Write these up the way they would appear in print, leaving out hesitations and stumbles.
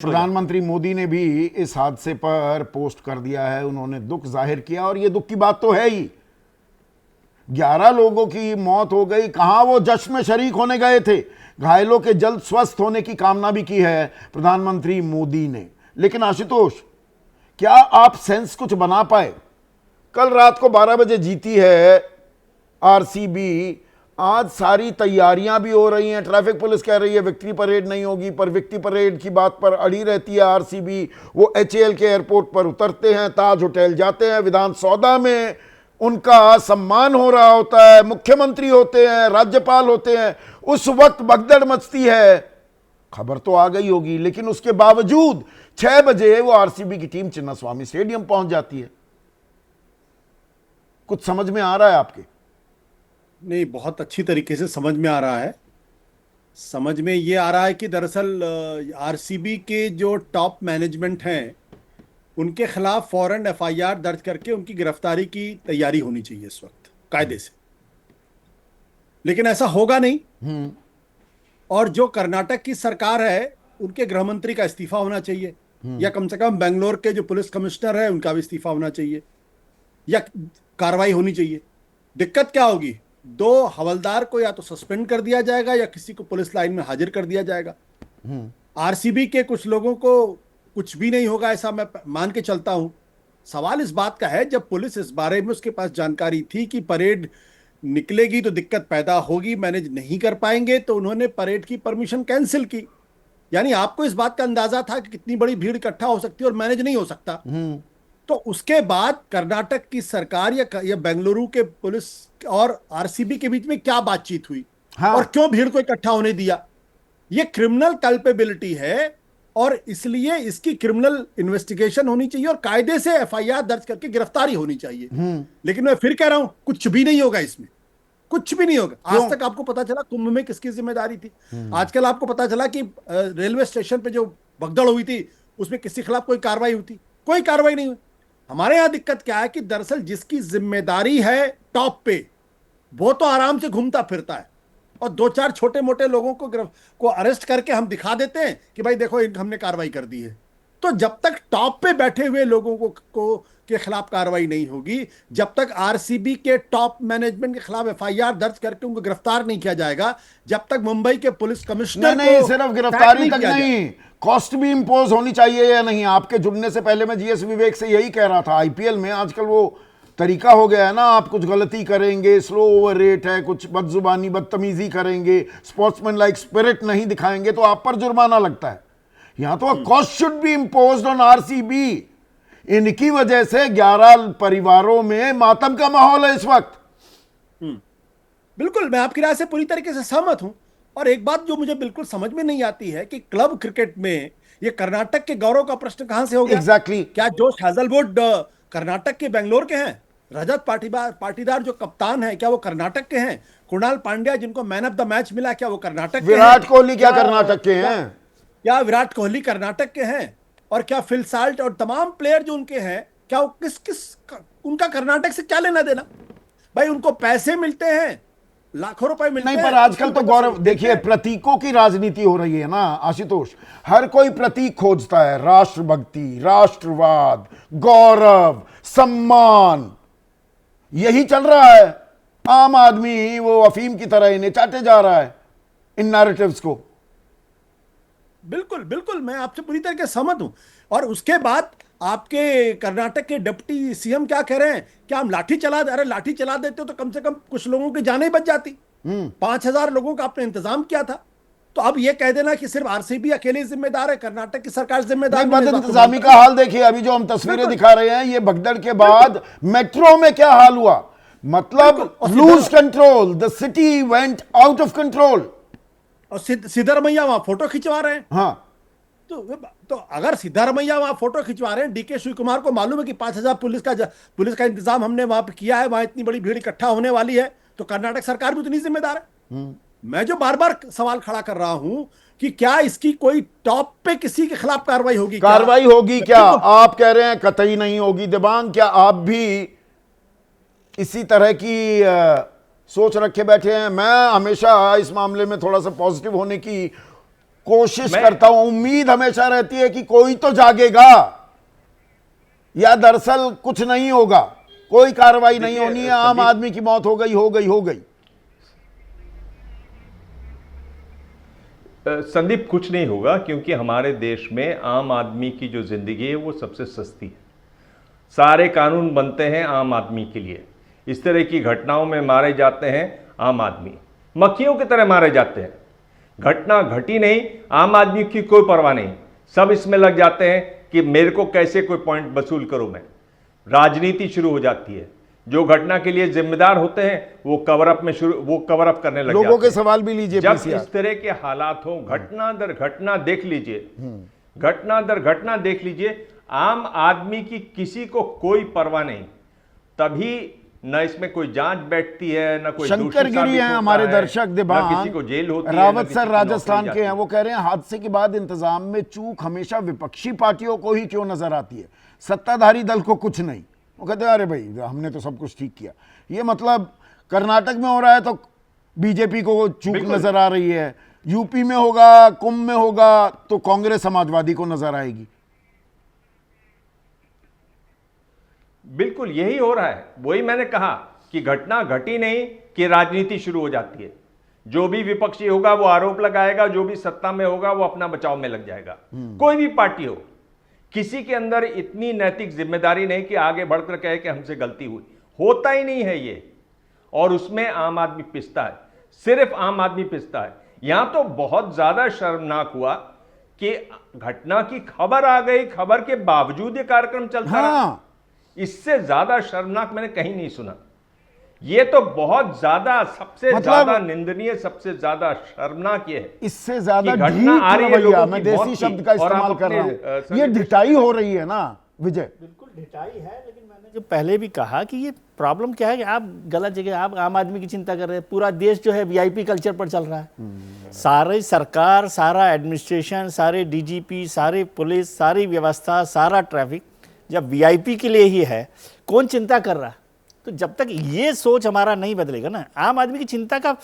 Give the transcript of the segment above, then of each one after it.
प्रधानमंत्री मोदी ने भी इस हादसे पर पोस्ट कर दिया है। उन्होंने दुख जाहिर किया और ये दुख की बात तो है ही। 11 लोगों की मौत हो गई, कहां वो जश्न में शरीक होने गए थे। घायलों के जल्द स्वस्थ होने की कामना भी की है प्रधानमंत्री मोदी ने। लेकिन आशुतोष, क्या आप सेंस कुछ बना पाए? कल रात को 12 बजे जीती है आरसीबी। आज सारी तैयारियां भी हो रही हैं। ट्रैफिक पुलिस कह रही है विक्ट्री परेड नहीं होगी, पर विक्ट्री परेड की बात पर अड़ी रहती है आरसीबी। वो एचएएल के एयरपोर्ट पर उतरते हैं, ताज होटल जाते हैं, विधान सौदा में उनका सम्मान हो रहा होता है, मुख्यमंत्री होते हैं, राज्यपाल होते हैं। उस वक्त भगदड़ मचती है। खबर तो आ गई होगी, लेकिन उसके बावजूद 6 बजे वो आरसीबी की टीम चिन्नास्वामी स्टेडियम पहुंच जाती है। कुछ समझ में आ रहा है आपके? नहीं, बहुत अच्छी तरीके से समझ में आ रहा है। समझ में ये आ रहा है कि दरअसल आरसीबी के जो टॉप मैनेजमेंट हैं उनके खिलाफ फौरन एफआईआर दर्ज करके उनकी गिरफ्तारी की तैयारी होनी चाहिए इस वक्त कायदे से। लेकिन ऐसा होगा नहीं। और जो कर्नाटक की सरकार है उनके गृह मंत्री का इस्तीफा होना चाहिए, या कम से कम बेंगलोर के जो पुलिस कमिश्नर है उनका भी इस्तीफा होना चाहिए, या कार्रवाई होनी चाहिए। दिक्कत क्या होगी? 2 हवलदार को या तो सस्पेंड कर दिया जाएगा या किसी को पुलिस लाइन में हाजिर कर दिया जाएगा। आरसीबी के कुछ लोगों को कुछ भी नहीं होगा ऐसा मैं मान के चलता हूं। सवाल इस बात का है, जब पुलिस इस बारे में उसके पास जानकारी थी कि परेड निकलेगी तो दिक्कत पैदा होगी, मैनेज नहीं कर पाएंगे, तो उन्होंने परेड की परमिशन कैंसिल की। यानी आपको इस बात का अंदाजा था कि कितनी बड़ी भीड़ इकट्ठा हो सकती है और मैनेज नहीं हो सकता। तो उसके बाद कर्नाटक की सरकार या बेंगलुरु के पुलिस और आरसीबी के बीच में क्या बातचीत हुई, हाँ। और क्यों भीड़ को इकट्ठा होने दिया? ये क्रिमिनल कल्पेबिलिटी है और इसलिए इसकी क्रिमिनल इन्वेस्टिगेशन होनी चाहिए और कायदे से एफआईआर दर्ज करके गिरफ्तारी होनी चाहिए। लेकिन मैं फिर कह रहा हूं, कुछ भी नहीं होगा इसमें, कुछ भी नहीं होगा। आज तक आपको पता चला कुंभ में किसकी जिम्मेदारी थी? आजकल आपको पता चला कि रेलवे स्टेशन पे जो भगदड़ हुई थी उसमें किसी खिलाफ कोई कार्रवाई हुई थी? कोई कार्रवाई नहीं हुई। हमारे यहां दिक्कत क्या है कि दरअसल जिसकी जिम्मेदारी है टॉप पे, वो तो आराम से घूमता फिरता है और 2-4 छोटे मोटे लोगों को अरेस्ट करके हम दिखा देते हैं कि भाई देखो हमने कार्रवाई कर दी है। तो जब तक टॉप पे बैठे हुए लोगों को के खिलाफ कार्रवाई नहीं होगी, जब तक आरसीबी के टॉप मैनेजमेंट के खिलाफ एफआईआर दर्ज करके उनको गिरफ्तार नहीं किया जाएगा, जब तक मुंबई के पुलिस कमिश्नर नहीं, सिर्फ गिरफ्तारी तक नहीं, कॉस्ट भी इंपोज होनी चाहिए या नहीं? आपके जुड़ने से पहले मैं जीएस विवेक से यही कह रहा था। आईपीएल में आजकल वो तरीका हो गया है ना, आप कुछ गलती करेंगे, स्लो ओवर रेट है, कुछ बदजुबानी बदतमीजी करेंगे, स्पोर्ट्समैन लाइक स्पिरिट नहीं दिखाएंगे तो आप पर जुर्माना लगता है। यहां तो cost should be imposed on RCB. इनकी वजह से 11 परिवारों में मातम का माहौल है इस वक्त। बिल्कुल, मैं आपकी राय से पूरी तरीके से सहमत हूं। और एक बात जो मुझे बिल्कुल समझ में नहीं आती है कि क्लब क्रिकेट में ये कर्नाटक के गौरव का प्रश्न कहां से हो गया? एग्जैक्टली। क्या जोश हैजलवुड कर्नाटक के बेंगलोर के हैं? रजत पाटीदार जो कप्तान है, क्या वो कर्नाटक के हैं? कुणाल पांड्या जिनको मैन ऑफ द मैच मिला, क्या वो कर्नाटक के हैं? विराट कोहली क्या कर्नाटक के हैं? क्या विराट कोहली कर्नाटक के हैं? और क्या फिल साल्ट और तमाम प्लेयर जो उनके हैं, क्या वो उनका कर्नाटक से क्या लेना देना? भाई उनको पैसे मिलते हैं, लाखों रुपए मिलते हैं। नहीं, पर आजकल तो गौरव देखिए, प्रतीकों की राजनीति हो रही है ना आशुतोष। हर कोई प्रतीक खोजता है, राष्ट्रभक्ति, राष्ट्रवाद, गौरव, सम्मान, यही चल रहा है। आम आदमी वो अफीम की तरह इन्हें चाटे जा रहा है, इन नैरेटिव्स को। बिल्कुल बिल्कुल, मैं आपसे पूरी तरीके से सहमत हूं। और उसके बाद आपके कर्नाटक के डिप्टी सीएम क्या कह रहे हैं? क्या हम लाठी चला दे? अरे लाठी चला देते हो तो कम से कम कुछ लोगों की जानें बच जाती। 5,000 लोगों का आपने इंतजाम किया था। तो अब यह कह देना कि सिर्फ आरसीबी अकेले जिम्मेदार है, कर्नाटक की सरकार जिम्मेदार नहीं, बद इंतजामी का हाल देखिए। अभी जो हम तस्वीरें दिखा रहे हैं, ये भगदड़ के बाद मेट्रो में क्या हाल हुआ। मतलब lose control, the city went out of control. और सिद्धरमैया वहां फोटो खिंचवा रहे हैं। हाँ, तो अगर सिद्धरमैया वहां फोटो खिंचवा रहे हैं, डीके शिव कुमार को मालूम है कि 5,000 पुलिस का इंतजाम हमने वहां पे किया है, वहां इतनी बड़ी भीड़ इकट्ठा होने वाली है, तो कर्नाटक सरकार भी उतनी जिम्मेदार है। मैं जो बार बार सवाल खड़ा कर रहा हूं कि क्या इसकी कोई टॉप पे किसी के खिलाफ कार्रवाई होगी? कार्रवाई होगी क्या? आप कह रहे हैं कतई नहीं होगी। दिबांग, क्या आप भी इसी तरह की सोच रखे बैठे हैं? मैं हमेशा इस मामले में थोड़ा सा पॉजिटिव होने की कोशिश करता हूं, उम्मीद हमेशा रहती है कि कोई तो जागेगा, या दरअसल कुछ नहीं होगा, कोई कार्रवाई नहीं होनी है, आम आदमी की मौत हो गई हो गई हो गई। संदीप, कुछ नहीं होगा, क्योंकि हमारे देश में आम आदमी की जो जिंदगी है वो सबसे सस्ती है। सारे कानून बनते हैं आम आदमी के लिए। इस तरह की घटनाओं में मारे जाते हैं आम आदमी, मक्खियों की तरह मारे जाते हैं। घटना घटी नहीं, आम आदमी की कोई परवाह नहीं, सब इसमें लग जाते हैं कि मेरे को कैसे कोई पॉइंट वसूल करूं मैं। राजनीति शुरू हो जाती है। जो घटना के लिए जिम्मेदार होते हैं वो कवर अप करने लग लोगों जाते के हैं। सवाल भी लीजिए जब PCR। इस तरह के हालात हो, घटना दर घटना देख लीजिए, घटना दर घटना देख लीजिए, आम आदमी की किसी को कोई परवाह नहीं, तभी न इसमें कोई जांच बैठती है, न कोई शंकर गिरी हैं हमारे दर्शक न दिबांग, किसी को जेल होती है, न रावत किसी सर की राजस्थान नौकरी के हैं। जाती वो कह रहे हैं हादसे के बाद इंतजाम में चूक हमेशा विपक्षी पार्टियों को ही क्यों नजर आती है, सत्ताधारी दल को कुछ नहीं। वो कहते हैं अरे भाई हमने तो सब कुछ ठीक किया। ये मतलब कर्नाटक में हो रहा है तो बीजेपी को चूक नजर आ रही है, यूपी में होगा, कुंभ में होगा तो कांग्रेस समाजवादी को नजर आएगी। बिल्कुल यही हो रहा है। वही मैंने कहा कि घटना घटी नहीं कि राजनीति शुरू हो जाती है। जो भी विपक्षी होगा वो आरोप लगाएगा, जो भी सत्ता में होगा वो अपना बचाव में लग जाएगा। कोई भी पार्टी हो, किसी के अंदर इतनी नैतिक जिम्मेदारी नहीं कि आगे बढ़कर कहे कि हमसे गलती हुई। होता ही नहीं है ये, और उसमें आम आदमी पिसता है, सिर्फ आम आदमी पिसता है। यहां तो बहुत ज्यादा शर्मनाक हुआ कि घटना की खबर आ गई, खबर के बावजूद ये कार्यक्रम चलता रहा। इससे ज्यादा शर्मनाक मैंने कहीं नहीं सुना। ये तो बहुत ज्यादा, सबसे ज्यादा निंदनीय, सबसे ज्यादा शर्मनाक ये है। इससे ज्यादा घटना आ रही है, लोगों मैं की मौत देसी की, शब्द का और आप इस्तेमाल कर अपने, रहा हूं। ये ढिठाई हो रही है ना विजय। बिल्कुल ढिठाई है, लेकिन मैंने जो पहले भी कहा कि ये प्रॉब्लम क्या है कि आप गलत जगह, आप आम आदमी की चिंता कर रहे हैं। पूरा देश जो है वीआईपी कल्चर पर चल रहा है। सारी सरकार, सारा एडमिनिस्ट्रेशन, सारे डीजीपी, सारी पुलिस, सारी व्यवस्था, सारा ट्रैफिक जब वीआईपी के लिए ही है, कौन चिंता कर रहा है? तो जब तक ये सोच हमारा नहीं बदलेगा ना, आम आदमी की चिंता का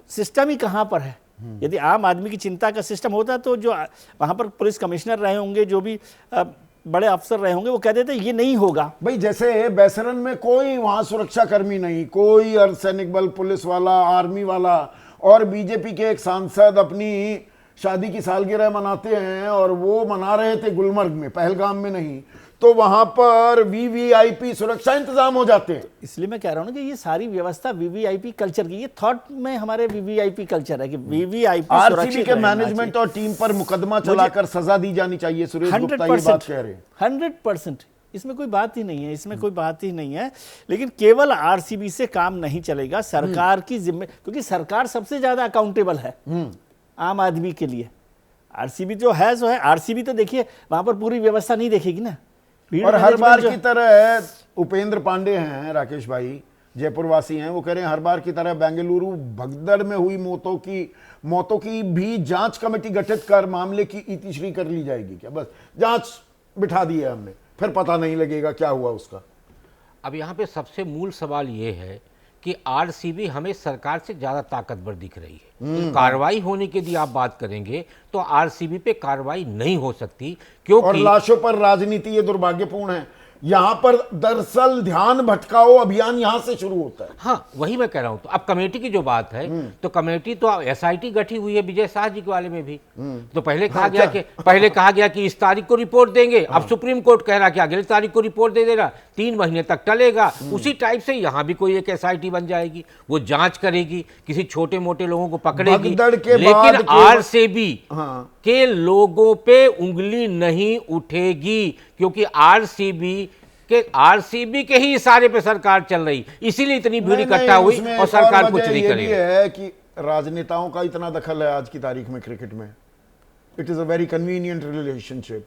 सिस्टम ही कहाँ पर है? यदि आम आदमी की चिंता का सिस्टम होता तो जो वहाँ पर पुलिस कमिश्नर रहे होंगे, जो भी बड़े अफसर रहे होंगे, वो कह देते ये नहीं होगा। भाई जैसे बैसरन में कोई वहां सुरक्षा कर्मी नहीं, कोई अर्धसैनिक बल, पुलिस वाला, आर्मी वाला, और बीजेपी के एक सांसद अपनी शादी की सालगिरह मनाते हैं और वो मना रहे थे गुलमर्ग में, पहलगाम में नहीं, तो वहां पर वीवीआईपी सुरक्षा इंतजाम हो जाते हैं। इसलिए मैं कह रहा हूं ना कि ये सारी व्यवस्था वीवीआईपी कल्चर की, ये थॉट में हमारे वीवीआईपी कल्चर है कि वीवीआईपी आरसीबी के मैनेजमेंट और टीम पर मुकदमा चलाकर सजा दी जानी चाहिए। सुरेश गुप्ता ये बात कह रहे हैं। 100%, इसमें कोई बात ही नहीं है, इसमें कोई बात ही नहीं है। लेकिन केवल आरसीबी से काम नहीं चलेगा, सरकार की जिम्मे, क्योंकि सरकार सबसे ज्यादा अकाउंटेबल है आम आदमी के लिए। आरसीबी जो है सो है। आरसीबी तो देखिए वहां पर पूरी व्यवस्था नहीं देखेगी ना। और हर बार की तरह उपेंद्र पांडे हैं, राकेश भाई जयपुर वासी हैं, वो कह रहे हैं हर बार की तरह बेंगलुरु भगदड़ में हुई मौतों की भी जांच कमेटी गठित कर मामले की इतिश्री कर ली जाएगी क्या? बस जांच बिठा दी है हमने, फिर पता नहीं लगेगा क्या हुआ उसका। अब यहाँ पे सबसे मूल सवाल ये है कि आरसीबी हमें सरकार से ज़्यादा ताकतवर दिख रही है। तो कार्रवाई होने की यदि आप बात करेंगे तो आरसीबी पे कार्रवाई नहीं हो सकती, क्योंकि और लाशों पर राजनीति, ये दुर्भाग्यपूर्ण है। यहां पर दरअसल ध्यान भटकाओ अभियान यहां से शुरू होता है। हाँ, वही मैं कह रहा हूं। तो अब कमेटी की जो बात है, तो कमेटी तो एसआईटी गठी हुई है विजय शाह जी के वाले में भी। तो पहले कहा गया कि इस तारीख को रिपोर्ट देंगे। अब सुप्रीम कोर्ट कह रहा कि अगली तारीख को रिपोर्ट दे देगा, 3 महीने तक टलेगा। उसी टाइप से यहां भी कोई एक एसआईटी बन जाएगी, वो जांच करेगी, किसी छोटे मोटे लोगों को पकड़ेगी, लेकिन आरसीबी के लोगों पे उंगली नहीं उठेगी, क्योंकि आरसीबी के ही इशारे पे सरकार चल रही, इसीलिए इतनी भीड़ इकट्ठा हुई और सरकार कुछ नहीं करेगी। है कि राजनेताओं का इतना दखल है आज की तारीख में क्रिकेट में। It is a very convenient relationship.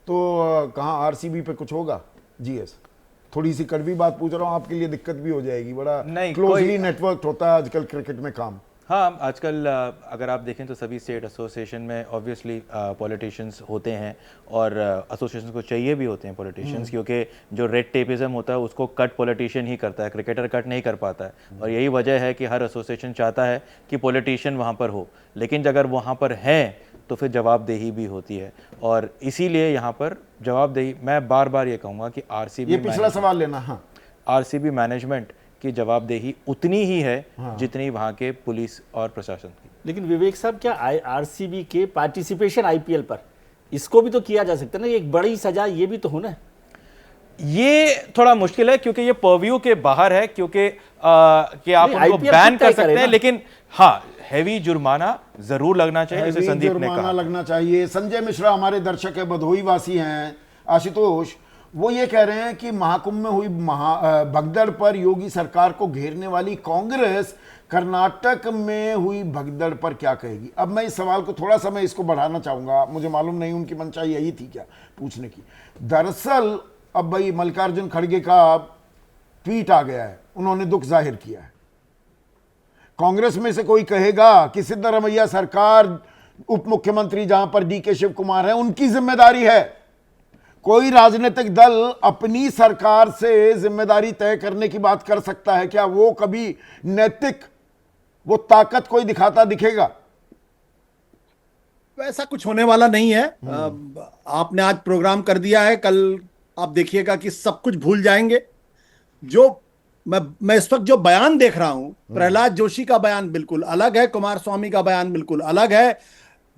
तो कहां आरसीबी पे कुछ होगा? जीएस थोड़ी सी कड़वी बात पूछ रहा हूं, आपके लिए दिक्कत भी हो जाएगी, बड़ा क्लोजली नेटवर्क होता है आजकल क्रिकेट में काम। हाँ, आजकल अगर आप देखें तो सभी स्टेट एसोसिएशन में ऑब्वियसली पॉलिटिशियंस होते हैं और एसोसिएशन को चाहिए भी होते हैं पॉलिटिशियंस, क्योंकि जो रेड टेपिज्म होता है उसको कट पॉलिटिशियन ही करता है, क्रिकेटर कट नहीं कर पाता है। और यही वजह है कि हर एसोसिएशन चाहता है कि पॉलिटिशियन वहाँ पर हो, लेकिन अगर वहाँ पर हैं तो फिर जवाबदेही भी होती है। और इसीलिए यहाँ पर जवाबदेही, मैं बार बार ये कहूँगा कि आरसीबी, ये पिछला सवाल लेना। हाँ, आरसीबी मैनेजमेंट की जवाबदेही उतनी ही है जितनी वहाँ के पुलिस और प्रशासन की। लेकिन विवेक साहब, क्या आरसीबी के पार्टिसिपेशन आईपीएल पर, इसको भी तो किया जा सकता है ना, एक बड़ी सजा ये भी तो हो ना। ये थोड़ा मुश्किल है क्योंकि ये परव्यू के बाहर है, क्योंकि कि आप उनको IPL बैन खुद कर तय सकते करे हैं, ना। लेकिन हाँ, हैवी जुर्माना जरूर लगना चाहिए, जैसे हैवी संदीप ने जुर्माना कहा। लगना चाहिए। संजय मिश्रा हमारे दर्शक है, भदोही वासी हैं, आशुतोष, वो ये कह रहे हैं कि महाकुंभ में हुई भगदड़ पर योगी सरकार को घेरने वाली कांग्रेस कर्नाटक में हुई भगदड़ पर क्या कहेगी। अब मैं इस सवाल को थोड़ा सा, मैं इसको बढ़ाना चाहूंगा, मुझे मालूम नहीं उनकी मंशा यही थी क्या पूछने की। दरअसल अब भाई मल्लिकार्जुन खड़गे का ट्वीट आ गया है, उन्होंने दुख जाहिर किया है। कांग्रेस में से कोई कहेगा कि सिद्धरामैया सरकार, उप मुख्यमंत्री जहां पर डीके शिव कुमार है, उनकी जिम्मेदारी है। कोई राजनीतिक दल अपनी सरकार से जिम्मेदारी तय करने की बात कर सकता है क्या? वो कभी नैतिक वो ताकत कोई दिखाता दिखेगा? ऐसा कुछ होने वाला नहीं है। आपने आज प्रोग्राम कर दिया है, कल आप देखिएगा कि सब कुछ भूल जाएंगे। जो मैं इस वक्त जो बयान देख रहा हूं, प्रहलाद जोशी का बयान बिल्कुल अलग है, कुमार स्वामी का बयान बिल्कुल अलग है,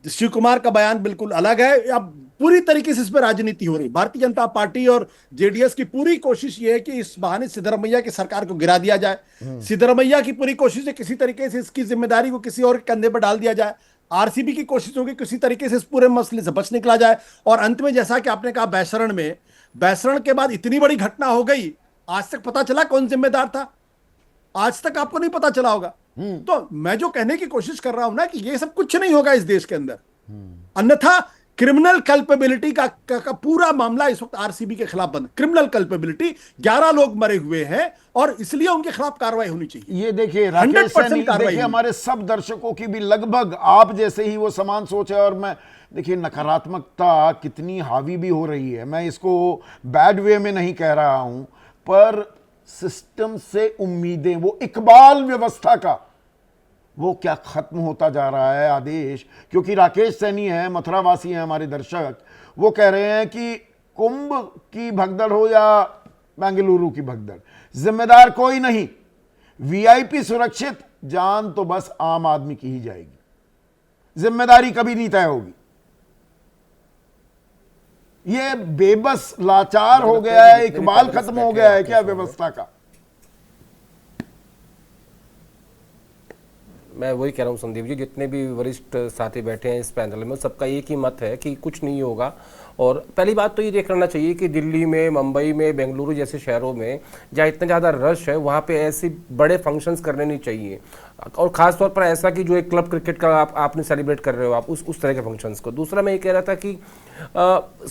शिव कुमार का बयान बिल्कुल अलग है। अब पूरी तरीके से इस पर राजनीति हो रही। भारतीय जनता पार्टी और जेडीएस की पूरी कोशिश ये है कि इस बहाने सिद्धरामैया की सरकार को गिरा दिया जाए। सिद्धरामैया की पूरी कोशिश है किसी तरीके से इसकी जिम्मेदारी को किसी और के कंधे पर डाल दिया जाए। आरसीबी की कोशिश होगी किसी तरीके से इस पूरे मसले से बच निकला जाए। और अंत में, जैसा कि आपने कहा, बैसरण के बाद इतनी बड़ी घटना हो गई, आज तक पता चला कौन जिम्मेदार था? आज तक आपको नहीं पता चला होगा। तो मैं जो कहने की कोशिश कर रहा हूं ना, कि ये सब कुछ नहीं होगा इस देश के अंदर, अन्यथा क्रिमिनल कल्पेबिलिटी का पूरा मामला इस वक्त आरसीबी के खिलाफ बंद। क्रिमिनल कल्पेबिलिटी, 11 लोग मरे हुए हैं और इसलिए उनके खिलाफ कार्रवाई होनी चाहिए। ये देखिए राकेश 100% सैनी, कार्रवाई देखिए हुई। हमारे सब दर्शकों की भी लगभग आप जैसे ही वो समान सोच है। और मैं देखिए नकारात्मकता कितनी हावी भी हो रही है, मैं इसको बैड वे में नहीं कह रहा हूं, पर सिस्टम से उम्मीदें, वो इकबाल व्यवस्था का, वो क्या खत्म होता जा रहा है आदेश। क्योंकि राकेश सैनी है, मथुरावासी हैं हमारे दर्शक, वो कह रहे हैं कि कुंभ की भगदड़ हो या बेंगलुरु की भगदड़, जिम्मेदार कोई नहीं, वीआईपी सुरक्षित, जान तो बस आम आदमी की ही जाएगी, जिम्मेदारी कभी नहीं तय होगी। ये बेबस लाचार हो गया है, इकबाल खत्म हो गया है क्या व्यवस्था का? मैं वही कह रहा हूँ संदीप जी, जितने भी वरिष्ठ साथी बैठे हैं इस पैनल में, सबका एक ही मत है कि कुछ नहीं होगा। और पहली बात तो ये देख लेना चाहिए कि दिल्ली में, मुंबई में, बेंगलुरु जैसे शहरों में जहाँ इतना ज़्यादा रश है, वहाँ पे ऐसे बड़े फंक्शंस करने नहीं चाहिए। और ख़ास तौर पर ऐसा कि जो एक क्लब क्रिकेट का आपने सेलिब्रेट कर रहे हो, आप उस तरह के फंक्शंस को। दूसरा मैं ये कह रहा था कि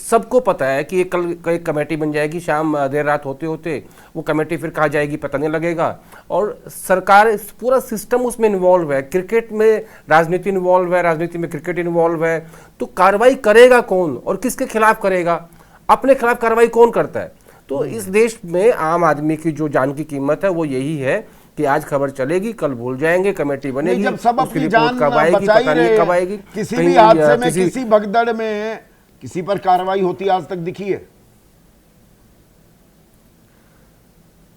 सबको पता है कि कल एक कमेटी बन जाएगी, शाम देर रात होते होते वो कमेटी फिर कहाँ जाएगी पता नहीं लगेगा। और सरकार, पूरा सिस्टम उसमें इन्वॉल्व है, क्रिकेट में राजनीति इन्वॉल्व है, राजनीति में क्रिकेट इन्वॉल्व है। तो कार्रवाई करेगा कौन और किसके खिलाफ करेगा? अपने खिलाफ कार्रवाई कौन करता है? तो इस देश में आम आदमी की जो जान की कीमत है वो यही है कि आज खबर चलेगी, कल भूल जाएंगे, कमेटी बनेगी, जब सब उसकी अपनी रिपोर्ट जान कब आएगी बचाई पता नहीं रहे, कब आएगी। किसी कहीं भी हादसे में, किसी किसी भगदड़ में किसी पर कार्रवाई होती आज तक दिखी है?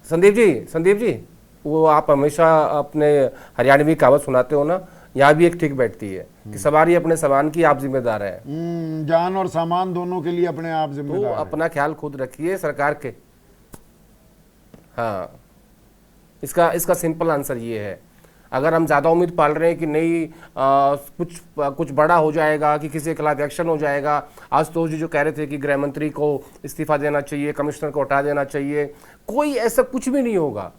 संदीप जी, वो आप हमेशा अपने हरियाणवी कहावत सुनाते हो ना, यहाँ भी एक ठीक बैठती है कि सवारी अपने सामान की, आप जिम्मेदार है। जान और सामान दोनों के लिए अपने आप तो जिम्मेदार है। अपना ख्याल खुद रखिए सरकार के। हाँ, इसका सिंपल आंसर ये है। अगर हम ज़्यादा उम्मीद पाल रहे हैं कि नहीं कुछ बड़ा हो जाएगा, कि किसी के खिलाफ एक्शन हो जाएगा, आज तो जो कह रहे थे कि गृह मंत्री को इस्तीफा देना चाहिए, कमिश्नर को हटा देना चाहिए, कोई ऐसा कुछ भी नहीं होगा,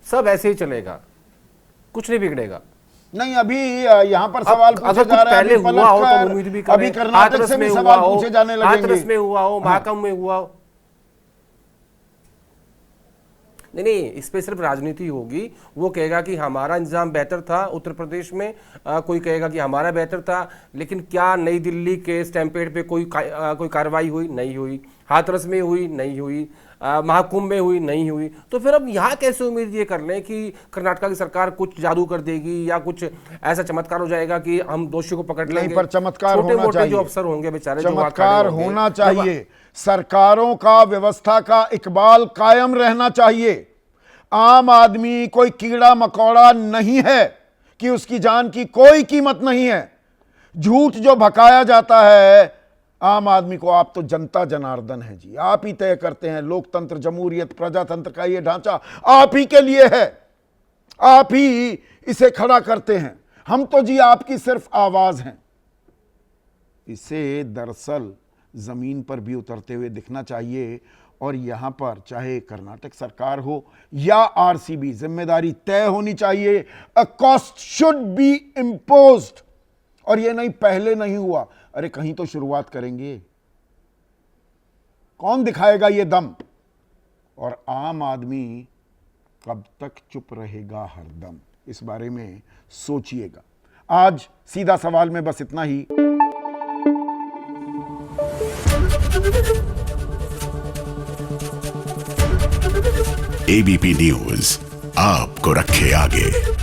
सब ऐसे ही चलेगा, कुछ नहीं बिगड़ेगा। नहीं, अभी यहाँ पर सवाल पूछे जा रहे हैं, पहले हुआ हो तो उम्मीद भी करें, अभी कर्नाटक से भी सवाल पूछे जाने लगेंगे, हाथरस में हुआ हो, महाकुंभ में हुआ हो। नहीं, इस पे सिर्फ राजनीति होगी। वो कहेगा कि हमारा इंतजाम बेहतर था उत्तर प्रदेश में, कोई कहेगा कि हमारा बेहतर था। लेकिन क्या नई दिल्ली के स्टैम्पेड पे कोई कार्रवाई हुई? नहीं हुई। हाथरस में हुई? नहीं हुई। महाकुंभ में हुई? नहीं हुई। तो फिर अब यहाँ कैसे उम्मीद ये कर लें कि कर्नाटका की सरकार कुछ जादू कर देगी या कुछ ऐसा चमत्कार हो जाएगा कि हम दोषियों को पकड़ लेंगे? नहीं, पर चमत्कार छोटे होना मोटे चाहिए। जो अफसर होंगे बेचारे, जो वहाँ खड़े चमत्कार होंगे, होना चाहिए। सरकारों का, व्यवस्था का इकबाल कायम रहना चाहिए। आम आदमी कोई कीड़ा मकोड़ा नहीं है कि उसकी जान की कोई कीमत नहीं है। झूठ जो भकाया जाता है आम आदमी को, आप तो जनता जनार्दन है जी, आप ही तय करते हैं। लोकतंत्र, जमहूरियत, प्रजातंत्र का ये ढांचा आप ही के लिए है, आप ही इसे खड़ा करते हैं। हम तो जी आपकी सिर्फ आवाज हैं। इसे दरअसल जमीन पर भी उतरते हुए दिखना चाहिए। और यहां पर चाहे कर्नाटक सरकार हो या आरसीबी, जिम्मेदारी तय होनी चाहिए। A cost should be imposed. और ये नहीं पहले नहीं हुआ, अरे कहीं तो शुरुआत करेंगे। कौन दिखाएगा ये दम? और आम आदमी कब तक चुप रहेगा हरदम? इस बारे में सोचिएगा। आज सीधा सवाल में बस इतना ही। एबीपी न्यूज आपको रखे आगे।